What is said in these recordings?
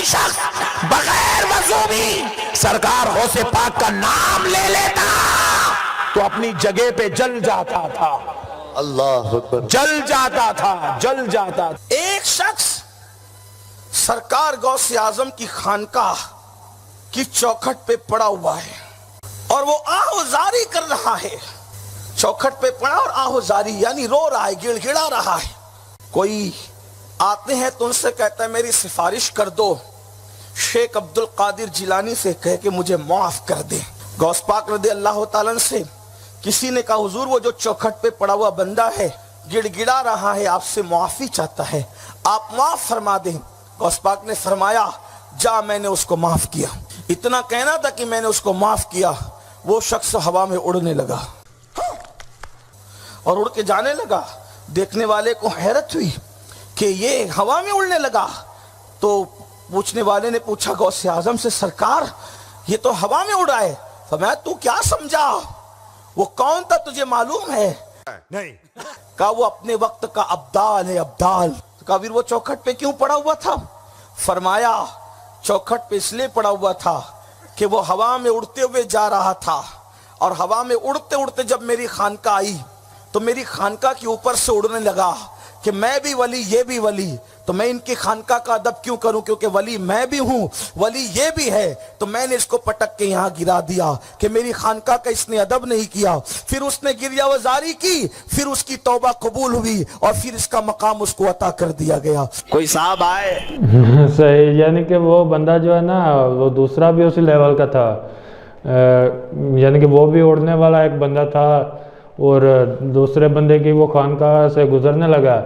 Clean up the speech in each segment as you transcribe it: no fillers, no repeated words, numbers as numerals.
کوئی شخص بغیر وضو بھی سرکار غوث پاک کا نام لے لیتا تو اپنی جگہ پہ جل جاتا تھا، اللہ اکبر، جل جاتا تھا، جل جاتا تھا۔ ایک شخص سرکار غوث اعظم کی خانقاہ کی چوکھٹ پہ پڑا ہوا ہے اور وہ آہوزاری کر رہا ہے، چوکھٹ پہ پڑا اور آہوزاری یعنی رو رہا ہے، گڑ گڑا رہا ہے۔ کوئی آتے ہیں تو ان سے کہتا ہے میری سفارش کر دو شیخ عبد القادر جیلانی سے، کہہ کہ مجھے معاف کر دے۔ غوث پاک رضی اللہ تعالیٰ سے کسی نے کہا حضور وہ جو چوکھٹ پہ پڑا ہوا بندہ ہے گڑ گڑا رہا ہے، آپ سے معافی چاہتا ہے، آپ معاف فرما دیں۔ غوث پاک نے فرمایا جا میں نے اس کو معاف کیا۔ اتنا کہنا تھا کہ میں نے اس کو معاف کیا، وہ شخص ہوا میں اڑنے لگا اور اڑ کے جانے لگا۔ دیکھنے والے کو حیرت ہوئی کہ یہ ہوا میں اڑنے لگا، تو پوچھنے والے نے پوچھا غوث اعظم سے سرکار یہ تو ہوا میں اڑا ہے۔ فرمایا تو کیا سمجھا، وہ کون تھا تجھے معلوم ہے؟ نہیں، کہا وہ اپنے وقت کا ابدال ہے، ابدال۔ کہا پھر وہ چوکھٹ پہ کیوں پڑا ہوا تھا؟ فرمایا چوکھٹ پہ اس لیے پڑا ہوا تھا کہ وہ ہوا میں اڑتے ہوئے جا رہا تھا، اور ہوا میں اڑتے اڑتے جب میری خانقاہ آئی تو میری خانقاہ کے اوپر سے اڑنے لگا کہ میں بھی ولی یہ بھی ولی، تو میں ان کی خانقاہ کا ادب کیوں کروں، کیونکہ ولی میں بھی ہوں ولی یہ بھی ہے، تو میں نے اس کو پٹک کے یہاں گرا دیا کہ میری خانقاہ کا اس نے ادب نہیں کیا۔ پھر اس نے گریہ وزاری کی، پھر اس کی توبہ قبول ہوئی اور پھر اس کا مقام اس کو عطا کر دیا گیا۔ کوئی صاحب آئے صحیح، یعنی کہ وہ بندہ جو ہے نا وہ دوسرا بھی اسی لیول کا تھا، یعنی کہ وہ بھی اڑنے والا ایک بندہ تھا اور دوسرے بندے کی وہ خانقاہ سے گزرنے لگا،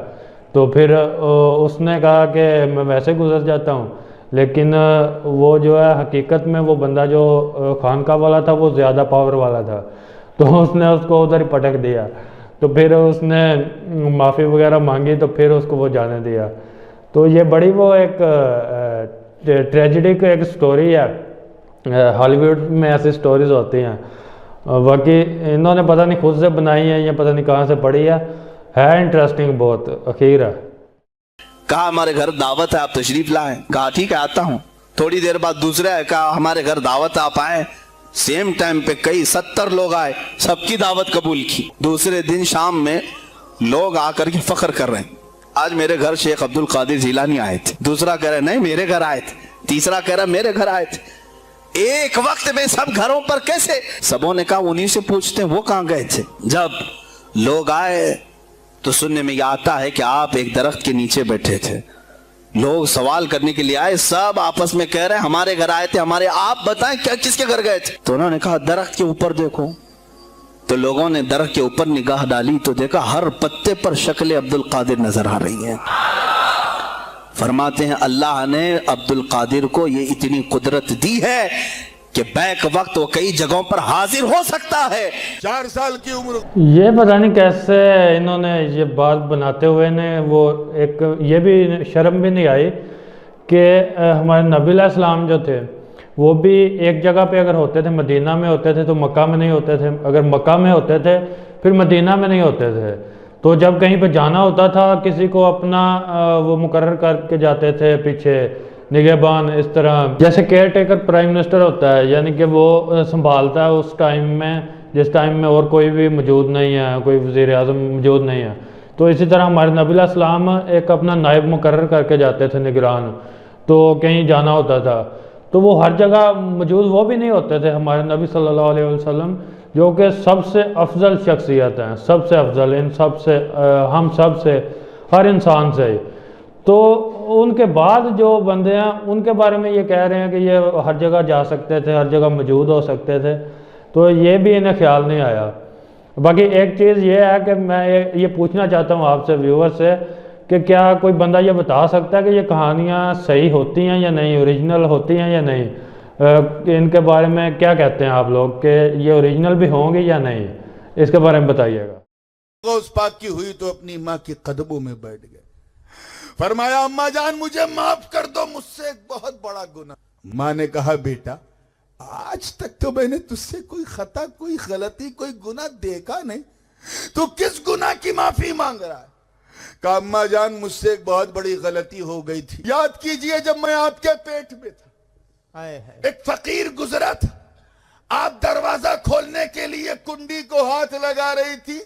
تو پھر اس نے کہا کہ میں ویسے گزر جاتا ہوں، لیکن وہ جو ہے حقیقت میں وہ بندہ جو خانقاہ والا تھا وہ زیادہ پاور والا تھا، تو اس نے اس کو ادھر ہی پٹک دیا، تو پھر اس نے معافی وغیرہ مانگی تو پھر اس کو وہ جانے دیا۔ تو یہ بڑی وہ ایک ٹریجڈی کی ایک سٹوری ہے، ہالی ووڈ میں ایسی سٹوریز ہوتی ہیں، باقی انہوں نے پتہ نہیں خود سے بنائی ہیں یا پتہ نہیں کہاں سے پڑھی ہے انٹرسٹنگ بہت اخیر ہے۔ کہا ہمارے گھر دعوت ہے آپ تشریف لائیں، کہا ٹھیک ہے آتا ہوں۔ تھوڑی دیر بعد دوسرے آئے، کہا ہمارے گھر دعوت ہے آپ آئیں۔ سیم ٹائم پہ کئی 70 لوگ آئے، سب کی دعوت قبول کی۔ دوسرے دن شام میں لوگ آ کر کے فخر کر رہے ہیں آج میرے گھر شیخ عبد القادر جیلانی آئے تھے، دوسرا کہہ رہا نہیں میرے گھر آئے تھے، تیسرا کہہ رہا میرے گھر آئے تھے۔ ایک وقت میں سب گھروں پر کیسے؟ سبوں نے کہا انہی سے پوچھتے ہیں وہ کہاں گئے تھے۔ جب لوگ آئے تو سننے میں یہ آتا ہے کہ آپ ایک درخت کے نیچے بیٹھے تھے، لوگ سوال کرنے کے لیے آئے، سب آپس میں کہہ رہے ہیں ہمارے گھر آئے تھے، ہمارے آپ بتائیں کیا کس کے گھر گئے تھے؟ تو انہوں نے کہا درخت کے اوپر دیکھو۔ تو لوگوں نے درخت کے اوپر نگاہ ڈالی تو دیکھا ہر پتے پر شکل عبد القادر نظر آ رہی ہے۔ فرماتے ہیں اللہ نے عبد القادر کو یہ اتنی قدرت دی ہے کہ بیک وقت وہ کئی جگہوں پر حاضر ہو سکتا ہے۔ 4 سال کی عمر، یہ پتہ نہیں کیسے انہوں نے یہ بات بناتے ہوئے نے وہ ایک یہ بھی شرم بھی نہیں آئی کہ ہمارے نبی علیہ السلام جو تھے وہ بھی ایک جگہ پہ اگر ہوتے تھے مدینہ میں ہوتے تھے تو مکہ میں نہیں ہوتے تھے، اگر مکہ میں ہوتے تھے پھر مدینہ میں نہیں ہوتے تھے، تو جب کہیں پہ جانا ہوتا تھا کسی کو اپنا وہ مقرر کر کے جاتے تھے پیچھے نگہبان، اس طرح جیسے کیئر ٹیکر پرائم منسٹر ہوتا ہے، یعنی کہ وہ سنبھالتا ہے اس ٹائم میں جس ٹائم میں اور کوئی بھی موجود نہیں ہے، کوئی وزیر اعظم موجود نہیں ہے، تو اسی طرح ہمارے نبی علیہ السلام ایک اپنا نائب مقرر کر کے جاتے تھے نگران، تو کہیں جانا ہوتا تھا تو وہ ہر جگہ موجود وہ بھی نہیں ہوتے تھے۔ ہمارے نبی صلی اللہ علیہ وسلم جو کہ سب سے افضل شخصیت ہیں، سب سے افضل، ان سب سے ہم سب سے، ہر انسان سے، تو ان کے بعد جو بندے ہیں ان کے بارے میں یہ کہہ رہے ہیں کہ یہ ہر جگہ جا سکتے تھے، ہر جگہ موجود ہو سکتے تھے، تو یہ بھی انہیں خیال نہیں آیا۔ باقی ایک چیز یہ ہے کہ میں یہ پوچھنا چاہتا ہوں آپ سے ویور سے کہ کیا کوئی بندہ یہ بتا سکتا ہے کہ یہ کہانیاں صحیح ہوتی ہیں یا نہیں، اوریجنل ہوتی ہیں یا نہیں؟ ان کے بارے میں کیا کہتے ہیں آپ لوگ کہ یہ اوریجنل بھی ہوں گے یا نہیں؟ اس کے بارے میں بتائیے گا۔ غوث پاک کی ہوئی تو اپنی ماں کے قدموں میں بیٹھ گئے، فرمایا اماں جان مجھے معاف کر دو، مجھ سے ایک بہت بڑا گناہ۔ ماں نے کہا بیٹا آج تک تو میں نے تجھ سے کوئی خطا، کوئی غلطی، کوئی گناہ دیکھا نہیں، تو کس گناہ کی معافی مانگ رہا ہے؟ کہا اماں جان مجھ سے ایک بہت بڑی غلطی ہو گئی تھی. یاد کیجئے جب میں آپ کے پیٹ میں تھا ایک فقیر گزرا تھا, آپ دروازہ کھولنے کے لیے کنڈی کو ہاتھ لگا رہی تھی,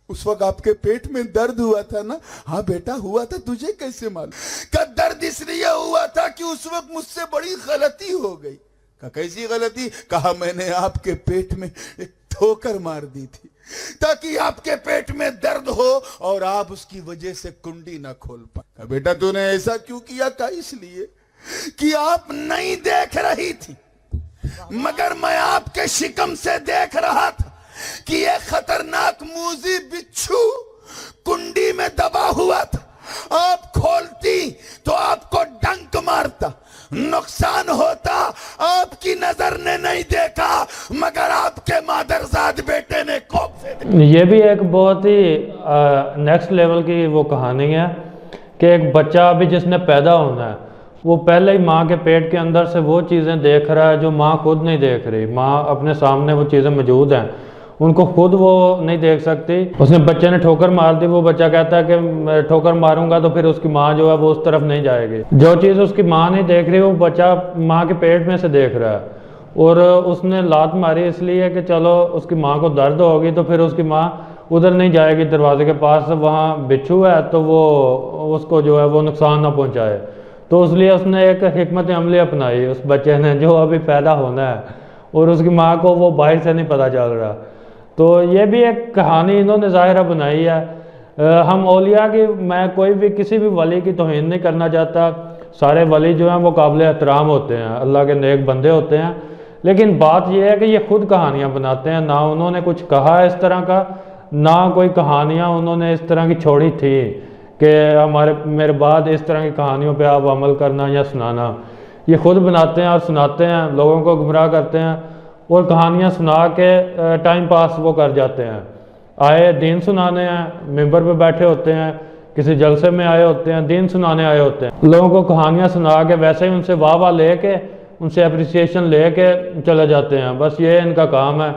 اس وقت آپ کے پیٹ میں درد ہوا تھا نا؟ ہاں بیٹا ہوا تھا, تجھے کیسے معلوم؟ کہ درد اس لیے ہوا تھا کہ اس وقت مجھ سے بڑی غلطی ہو گئی. کہا کیسی غلطی؟ کہا میں نے آپ کے پیٹ میں ایک ٹھوکر مار دی تھی تاکہ آپ کے پیٹ میں درد ہو اور آپ اس کی وجہ سے کنڈی نہ کھول پائیں. کہا بیٹا تو نے ایسا کیوں کیا؟ کہا اس لیے کہ آپ نہیں دیکھ رہی تھی مگر میں آپ کے شکم سے دیکھ رہا تھا کہ یہ خطرناک موذی بچھو کنڈی میں دبا ہوا تھا. آپ کھولتی تو آپ کو ڈنک مارتا, نقصان ہوتا. آپ کی نظر نے نہیں دیکھا مگر آپ کے مادرزاد بیٹے نے کوپ سے دیکھا. یہ بھی ایک بہت ہی نیکسٹ لیول کی وہ کہانی ہے کہ ایک بچہ ابھی جس نے پیدا ہونا ہے وہ پہلے ہی ماں کے پیٹ کے اندر سے وہ چیزیں دیکھ رہا ہے جو ماں خود نہیں دیکھ رہی. ماں اپنے سامنے وہ چیزیں موجود ہیں, ان کو خود وہ نہیں دیکھ سکتی. اس نے بچے نے ٹھوکر مار دی, وہ بچہ کہتا ہے کہ میں ٹھوکر ماروں گا تو پھر اس کی ماں جو ہے وہ اس طرف نہیں جائے گی. جو چیز اس کی ماں نہیں دیکھ رہی وہ بچہ ماں کے پیٹ میں سے دیکھ رہا ہے, اور اس نے لات ماری اس لیے کہ چلو اس کی ماں کو درد ہوگی تو پھر اس کی ماں ادھر نہیں جائے گی دروازے کے پاس, وہاں بچھو ہے تو وہ اس کو جو ہے وہ نقصان نہ پہنچائے. تو اس لیے اس نے ایک حکمت عملی اپنائی اس بچے نے جو ابھی پیدا ہونا ہے, اور اس کی ماں کو وہ باہر سے نہیں پتہ چل رہا. تو یہ بھی ایک کہانی انہوں نے ظاہرہ بنائی ہے. ہم اولیاء کی, میں کوئی بھی کسی بھی ولی کی توہین نہیں کرنا چاہتا, سارے ولی جو ہیں وہ قابل احترام ہوتے ہیں, اللہ کے نیک بندے ہوتے ہیں, لیکن بات یہ ہے کہ یہ خود کہانیاں بناتے ہیں. نہ انہوں نے کچھ کہا اس طرح کا, نہ کوئی کہانیاں انہوں نے اس طرح کی چھوڑی تھی کہ میرے بعد اس طرح کی کہانیوں پہ آپ عمل کرنا یا سنانا. یہ خود بناتے ہیں اور سناتے ہیں, لوگوں کو گمراہ کرتے ہیں اور کہانیاں سنا کے ٹائم پاس وہ کر جاتے ہیں. آئے دین سنانے ہیں, ممبر پہ بیٹھے ہوتے ہیں, کسی جلسے میں آئے ہوتے ہیں, دین سنانے آئے ہوتے ہیں, لوگوں کو کہانیاں سنا کے ویسے ہی ان سے واہ واہ لے کے, ان سے اپریسیشن لے کے چلے جاتے ہیں. بس یہ ان کا کام ہے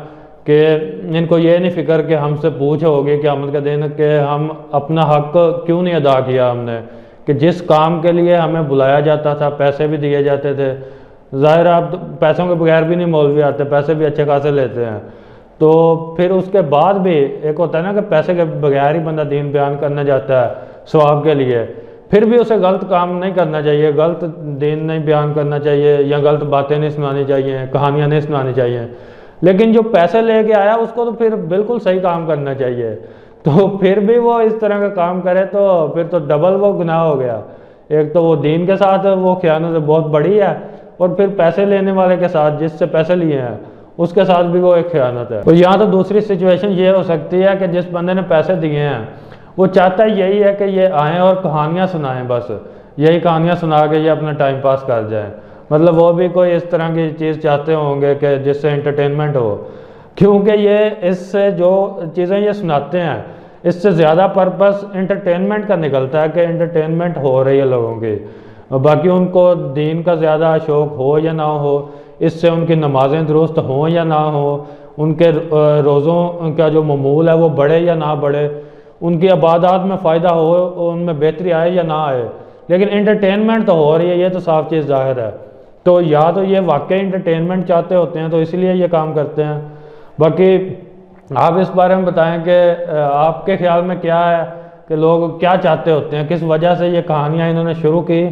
کہ ان کو یہ نہیں فکر کہ ہم سے پوچھ ہوگی قیامت کا دن کہ ہم اپنا حق کیوں نہیں ادا کیا ہم نے, کہ جس کام کے لیے ہمیں بلایا جاتا تھا, پیسے بھی دیے جاتے تھے. ظاہر آپ پیسوں کے بغیر بھی نہیں مولوی آتے, پیسے بھی اچھے خاصے لیتے ہیں. تو پھر اس کے بعد بھی ایک ہوتا ہے نا کہ پیسے کے بغیر ہی بندہ دین بیان کرنے جاتا ہے ثواب کے لیے, پھر بھی اسے غلط کام نہیں کرنا چاہیے, غلط دین نہیں بیان کرنا چاہیے, یا غلط باتیں نہیں سنانی چاہیے, کہانیاں نہیں سنانی چاہیے. لیکن جو پیسے لے کے آیا اس کو تو پھر بالکل صحیح کام کرنا چاہیے. تو پھر بھی وہ اس طرح کا کام کرے تو پھر تو ڈبل وہ گناہ ہو گیا. ایک تو وہ دین کے ساتھ وہ خیانت بہت بڑی ہے, اور پھر پیسے لینے والے کے ساتھ, جس سے پیسے لیے ہیں اس کے ساتھ بھی وہ ایک خیانت ہے. اور یہاں تو دوسری سچویشن یہ ہو سکتی ہے کہ جس بندے نے پیسے دیے ہیں وہ چاہتا یہی ہے کہ یہ آئیں اور کہانیاں سنائیں, بس یہی کہانیاں سنا کے یہ اپنا ٹائم پاس کر جائیں. مطلب وہ بھی کوئی اس طرح کی چیز چاہتے ہوں گے کہ جس سے انٹرٹینمنٹ ہو, کیونکہ یہ اس سے جو چیزیں یہ سناتے ہیں اس سے زیادہ پرپس انٹرٹینمنٹ کا نکلتا ہے کہ انٹرٹینمنٹ ہو رہی ہے لوگوں کی. باقی ان کو دین کا زیادہ شوق ہو یا نہ ہو, اس سے ان کی نمازیں درست ہوں یا نہ ہوں, ان کے روزوں کا جو معمول ہے وہ بڑھے یا نہ بڑھے, ان کی عبادات میں فائدہ ہو, ان میں بہتری آئے یا نہ آئے, لیکن انٹرٹینمنٹ تو ہو رہی ہے, یہ تو صاف چیز ظاہر ہے. تو یا تو یہ واقعی انٹرٹینمنٹ چاہتے ہوتے ہیں تو اس لیے یہ کام کرتے ہیں. باقی آپ اس بارے میں بتائیں کہ آپ کے خیال میں کیا ہے کہ لوگ کیا چاہتے ہوتے ہیں, کس وجہ سے یہ کہانیاں انہوں نے شروع کی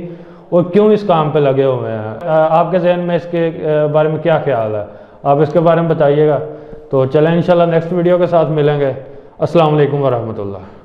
اور کیوں اس کام پہ لگے ہوئے ہیں. آپ کے ذہن میں اس کے بارے میں کیا خیال ہے, آپ اس کے بارے میں بتائیے گا. تو چلیں انشاءاللہ نیکسٹ ویڈیو کے ساتھ ملیں گے. السلام علیکم ورحمۃ اللہ.